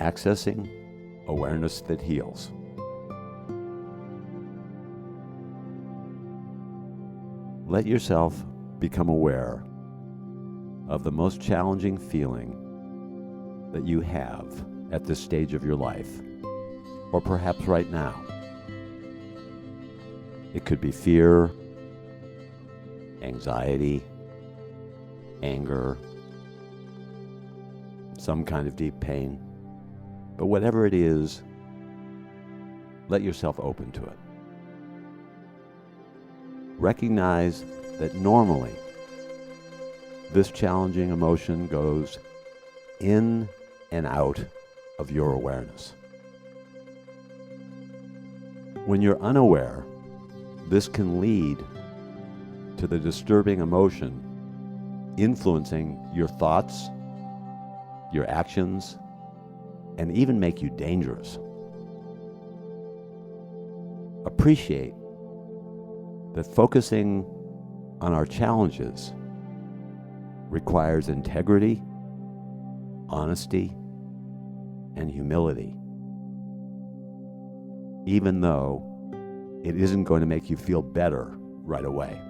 accessing awareness that heals. Let yourself become aware of the most challenging feeling that you have at this stage of your life, or perhaps right now. It could be fear, anxiety, anger, some kind of deep pain. But whatever it is, let yourself open to it. Recognize that normally this challenging emotion goes in and out of your awareness. When you're unaware, this can lead to the disturbing emotion influencing your thoughts, your actions, and even make you dangerous. Appreciate that focusing on our challenges requires integrity, honesty, and humility, even though it isn't going to make you feel better right away.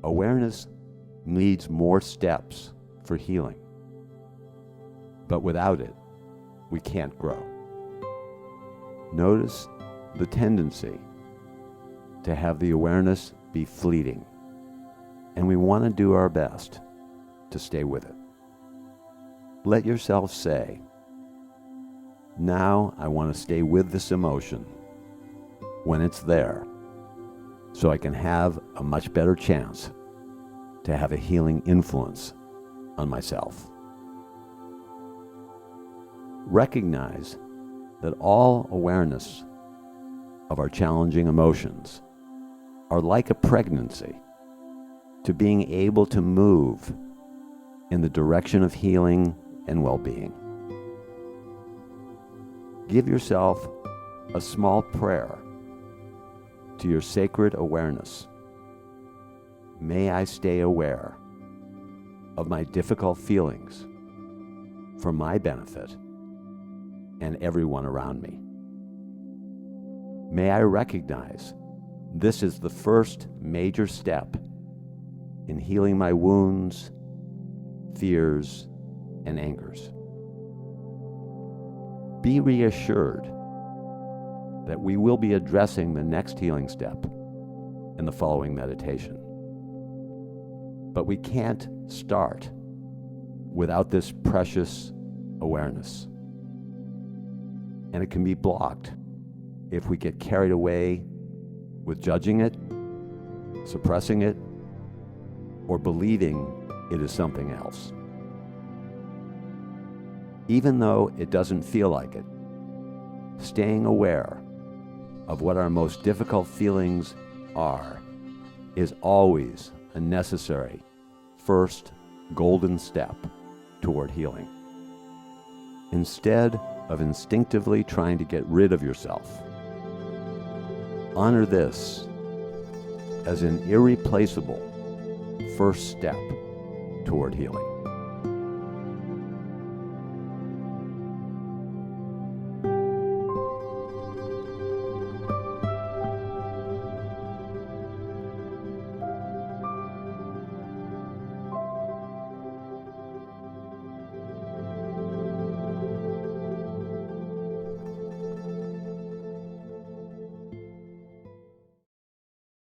Awareness needs more steps for healing, but without it, we can't grow. Notice the tendency to have the awareness be fleeting, and we want to do our best to stay with it. Let yourself say, now I want to stay with this emotion when it's there, so I can have a much better chance to have a healing influence on myself. Recognize that all awareness of our challenging emotions are like a pregnancy to being able to move in the direction of healing and well-being. Give yourself a small prayer to your sacred awareness. May I stay aware of my difficult feelings for my benefit and everyone around me. May I recognize this is the first major step in healing my wounds, fears, and angers. Be reassured that we will be addressing the next healing step in the following meditation. But we can't start without this precious awareness. And it can be blocked if we get carried away with judging it, suppressing it, or believing it is something else. Even though it doesn't feel like it, staying aware of what our most difficult feelings are is always a necessary first golden step toward healing. Instead of instinctively trying to get rid of yourself, honor this as an irreplaceable first step toward healing.